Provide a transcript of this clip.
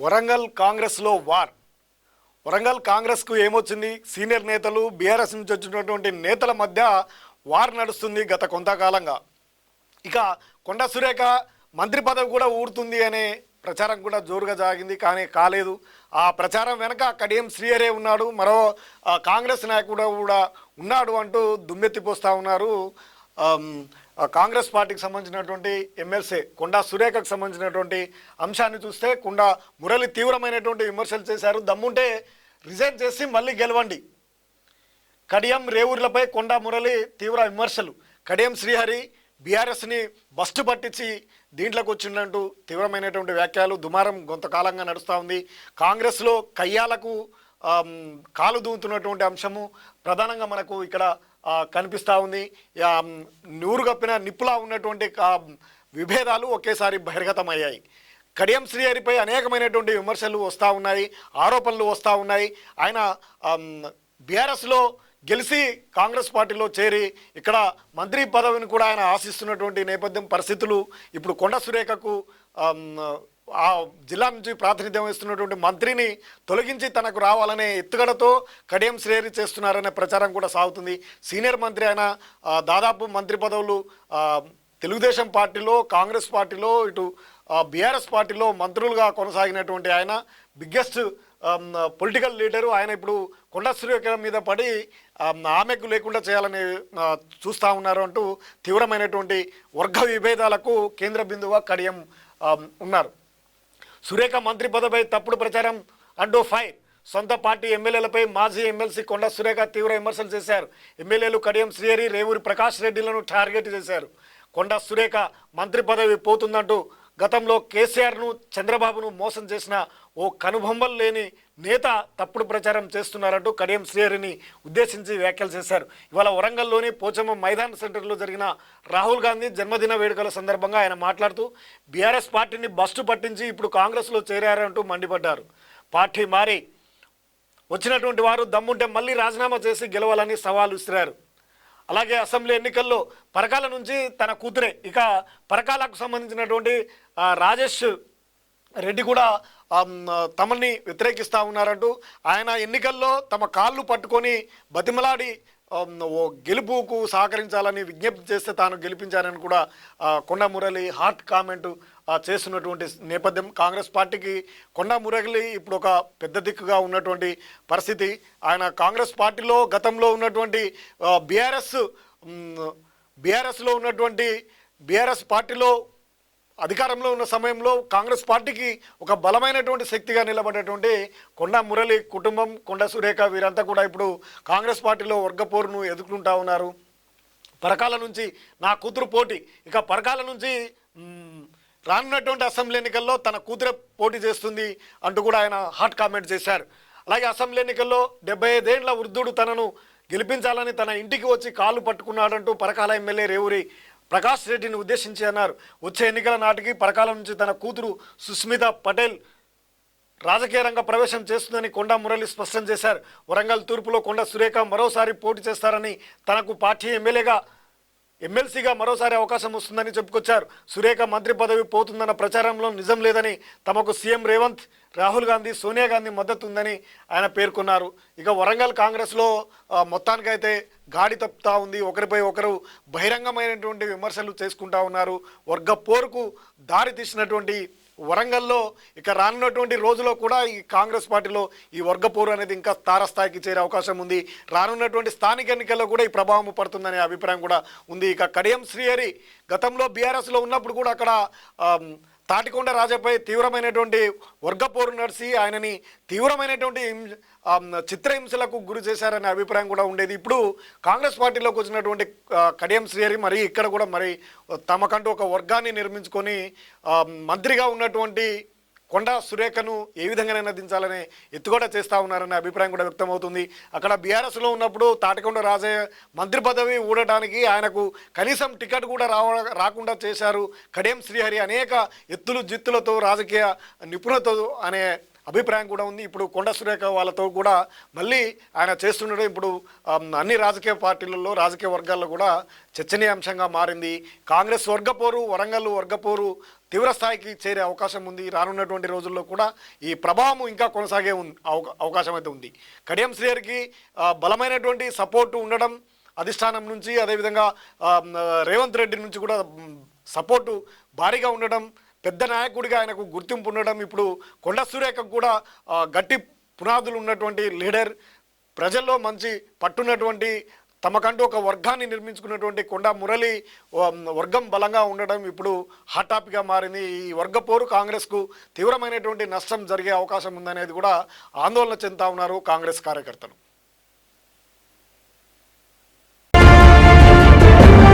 వరంగల్ కాంగ్రెస్లో వార్. వరంగల్ కాంగ్రెస్కు ఏమొచ్చింది? సీనియర్ నేతలు, బీఆర్ఎస్ నుంచి వచ్చినటువంటి నేతల మధ్య వార్ నడుస్తుంది గత కొంతకాలంగా. ఇక కొండా సురేఖ మంత్రి పదవి కూడా ఊడుతుంది అనే ప్రచారం కూడా జోరుగా సాగింది, కానీ కాలేదు. ఆ ప్రచారం వెనక కడియం శ్రీహరే ఉన్నాడు, మరో కాంగ్రెస్ నాయకుడు కూడా ఉన్నాడు అంటూ దుమ్మెత్తిపోస్తూ ఉన్నారు. కాంగ్రెస్ పార్టీకి సంబంధించినటువంటి ఎమ్మెల్సీ కొండా సురేఖకు సంబంధించినటువంటి అంశాన్ని చూస్తే కొండా మురళి తీవ్రమైనటువంటి విమర్శలు చేశారు. దమ్ముంటే రిజైన్ చేసి మళ్ళీ గెలవండి. కడియం రేవూర్లపై కొండా మురళి తీవ్ర విమర్శలు. కడియం శ్రీహరి బీఆర్ఎస్ని బస్టు పట్టించి దీంట్లోకి వచ్చిందంటూ తీవ్రమైనటువంటి వ్యాఖ్యలు. దుమారం కొంతకాలంగా నడుస్తూ ఉంది. కాంగ్రెస్లో కయ్యాలకు కాలు దూతున్నటువంటి అంశము ప్రధానంగా మనకు ఇక్కడ కనిపిస్తూ ఉంది. నూరు కప్పిన నిప్పులా ఉన్నటువంటి విభేదాలు ఒకేసారి బహిర్గతమయ్యాయి. కడియం శ్రీహరిపై అనేకమైనటువంటి విమర్శలు వస్తూ ఉన్నాయి, ఆరోపణలు వస్తూ ఉన్నాయి. ఆయన బీఆర్ఎస్లో గెలిచి కాంగ్రెస్ పార్టీలో చేరి ఇక్కడ మంత్రి పదవిని కూడా ఆయన ఆశిస్తున్నటువంటి నేపథ్యం పరిస్థితులు. ఇప్పుడు కొండా సురేఖకు ఆ జిల్లా నుంచి ప్రాతినిధ్యం వహిస్తున్నటువంటి మంత్రిని తొలగించి తనకు రావాలనే ఎత్తుగడతో కడియం శ్రీహరి చేస్తున్నారనే ప్రచారం కూడా సాగుతుంది. సీనియర్ మంత్రి ఆయన దాదాపు మంత్రి పదవులు తెలుగుదేశం పార్టీలో, కాంగ్రెస్ పార్టీలో, ఇటు బీఆర్ఎస్ పార్టీలో మంత్రులుగా కొనసాగినటువంటి ఆయన బిగ్గెస్ట్ పొలిటికల్ లీడరు. ఆయన ఇప్పుడు కొండా సురేఖ మీద పడి ఆమెకు లేకుండా చేయాలని చూస్తూ ఉన్నారు అంటూ తీవ్రమైనటువంటి వర్గ విభేదాలకు కేంద్ర బిందువుగా కడియం ఉన్నారు. సురేఖ మంత్రి పదవిపై తప్పుడు ప్రచారం అంటూ ఫైర్. సొంత పార్టీ ఎమ్మెల్యేలపై మాజీ ఎమ్మెల్సీ కొండా సురేఖ తీవ్ర విమర్శలు చేశారు. ఎమ్మెల్యేలు కడియం శ్రీహరి, రేవూరి ప్రకాష్ రెడ్డిలను టార్గెట్ చేశారు. కొండా సురేఖ మంత్రి పదవి పోతుందంటూ గతంలో కేసీఆర్ను, చంద్రబాబును మోసం చేసిన ఓ కనుబొమ్మలు లేని నేత తప్పుడు ప్రచారం చేస్తున్నారంటూ కడియం శ్రీహరిని ఉద్దేశించి వ్యాఖ్యలు చేశారు. ఇవాళ వరంగల్లోని పోచమ్మ మైదాన్ సెంటర్లో జరిగిన రాహుల్ గాంధీ జన్మదిన వేడుకల సందర్భంగా ఆయన మాట్లాడుతూ బీఆర్ఎస్ పార్టీని బస్టు పట్టించి ఇప్పుడు కాంగ్రెస్లో చేరారంటూ మండిపడ్డారు. పార్టీ మారి వచ్చినటువంటి వారు దమ్ముంటే మళ్ళీ రాజీనామా చేసి గెలవాలని సవాల్ విసిరారు. అలాగే అసెంబ్లీ ఎన్నికల్లో పరకాల నుంచి తన కూతురే, ఇక పరకాలకు సంబంధించినటువంటి రాజేష్ రెడ్డి కూడా తమని వ్యతిరేకిస్తూ ఉన్నారంటూ ఆయన ఎన్నికల్లో తమ కాళ్ళు పట్టుకొని బతిమలాడి ఓ గెలుపుకు సహకరించాలని విజ్ఞప్తి చేస్తే తాను గెలిపించానని కూడా కొండా మురళి హాట్ కామెంటు చేస్తున్నటువంటి నేపథ్యం. కాంగ్రెస్ పార్టీకి కొండా మురళి ఇప్పుడు ఒక పెద్ద దిక్కుగా ఉన్నటువంటి పరిస్థితి. ఆయన కాంగ్రెస్ పార్టీలో గతంలో ఉన్నటువంటి బీఆర్ఎస్లో ఉన్నటువంటి బీఆర్ఎస్ పార్టీలో అధికారంలో ఉన్న సమయంలో కాంగ్రెస్ పార్టీకి ఒక బలమైనటువంటి శక్తిగా నిలబడేటువంటి కొండా మురళి కుటుంబం, కొండా సురేఖ వీరంతా కూడా ఇప్పుడు కాంగ్రెస్ పార్టీలో వర్గపోరును ఎదుర్కొంటూ ఉన్నారు. పరకాల నుంచి నా కూతురు పోటీ, ఇక పరకాల నుంచి రానున్నటువంటి అసెంబ్లీ ఎన్నికల్లో తన కూతురే పోటీ చేస్తుంది అంటూ కూడా ఆయన హాట్ కామెంట్ చేశారు. అలాగే అసెంబ్లీ ఎన్నికల్లో 75 ఏళ్ల వృద్ధుడు తనను గెలిపించాలని తన ఇంటికి వచ్చి కాళ్ళు పట్టుకున్నాడంటూ పరకాల ఎమ్మెల్యే రేవూరి ప్రకాష్ రెడ్డిని ఉద్దేశించి అన్నారు. వచ్చే ఎన్నికల నాటికి పరకాల నుంచి తన కూతురు సుస్మిత పటేల్ రాజకీయ రంగ ప్రవేశం చేస్తుందని కొండా మురళి స్పష్టం చేశారు. వరంగల్ తూర్పులో కొండా సురేఖ మరోసారి పోటీ చేస్తారని, తనకు పార్టీ ఎమ్మెల్సీగా మరోసారి అవకాశం వస్తుందని చెప్పుకొచ్చారు. సురేఖ మంత్రి పదవి పోతుందన్న ప్రచారంలో నిజం లేదని, తమకు సీఎం రేవంత్, రాహుల్ గాంధీ, సోనియా గాంధీ మద్దతు ఉందని ఆయన పేర్కొన్నారు. ఇక వరంగల్ కాంగ్రెస్లో మొత్తానికైతే గాడి తప్పుతూ ఉంది. ఒకరిపై ఒకరు బహిరంగమైనటువంటి విమర్శలు చేసుకుంటూ ఉన్నారు. వర్గ పోరుకు దారి తీసినటువంటి వరంగల్లో ఇక రానున్నటువంటి రోజులో కూడా ఈ కాంగ్రెస్ పార్టీలో ఈ వర్గపోరు అనేది ఇంకా తారస్థాయికి చేరే అవకాశం ఉంది. రానున్నటువంటి స్థానిక ఎన్నికల్లో కూడా ఈ ప్రభావం పడుతుందనే అభిప్రాయం కూడా ఉంది. ఇక కడియం శ్రీహరి గతంలో బీఆర్ఎస్లో ఉన్నప్పుడు కూడా అక్కడ తాటికొండ రాజాపై తీవ్రమైనటువంటి వర్గపోరు నడిచి ఆయనని తీవ్రమైనటువంటి చిత్రహింసలకు గురి చేశారనే అభిప్రాయం కూడా ఉండేది. ఇప్పుడు కాంగ్రెస్ పార్టీలోకి వచ్చినటువంటి కడియం శ్రీహరి మరి ఇక్కడ కూడా మరి తమకంటూ ఒక వర్గాన్ని నిర్మించుకొని మంత్రిగా ఉన్నటువంటి కొండా సురేఖను ఏ విధంగానైనా దించాలనే ఎత్తుగడ చేస్తూ ఉన్నారనే అభిప్రాయం కూడా వ్యక్తమవుతుంది. అక్కడ బీఆర్ఎస్లో ఉన్నప్పుడు తాటికొండ రాజయ్య మంత్రి పదవి ఊడటానికి ఆయనకు కనీసం టికెట్ కూడా రాకుండా చేశారు. కడియం శ్రీహరి అనేక ఎత్తులు జిత్తులతో రాజకీయ నిపుణులతో అనే అభిప్రాయం కూడా ఉంది. ఇప్పుడు కొండ సురేఖ వాళ్ళతో కూడా మళ్ళీ ఆయన చేస్తుండడం ఇప్పుడు అన్ని రాజకీయ పార్టీలలో రాజకీయ వర్గాల్లో కూడా చర్చనీయాంశంగా మారింది. కాంగ్రెస్ వర్గపోరు, వరంగల్ వర్గపోరు తీవ్రస్థాయికి చేరే అవకాశం ఉంది. రానున్నటువంటి రోజుల్లో కూడా ఈ ప్రభావం ఇంకా కొనసాగే అవకాశం అయితే ఉంది. కడియం శ్రీహరికి బలమైనటువంటి సపోర్టు ఉండడం అధిష్టానం నుంచి, అదేవిధంగా రేవంత్ రెడ్డి నుంచి కూడా సపోర్టు భారీగా ఉండడం, పెద్ద నాయకుడిగా ఆయనకు గుర్తింపు ఉండడం, ఇప్పుడు కొండ సురేఖకు కూడా గట్టి పునాదులు ఉన్నటువంటి లీడర్, ప్రజల్లో మంచి పట్టున్నటువంటి తమకంటూ ఒక వర్గాన్ని నిర్మించుకున్నటువంటి కొండా మురళి వర్గం బలంగా ఉండడం ఇప్పుడు హాట్ టాపిక్గా మారింది. ఈ వర్గ పోరు కాంగ్రెస్కు తీవ్రమైనటువంటి నష్టం జరిగే అవకాశం ఉందనేది కూడా ఆందోళన చెందుతా ఉన్నారు కాంగ్రెస్ కార్యకర్తలు.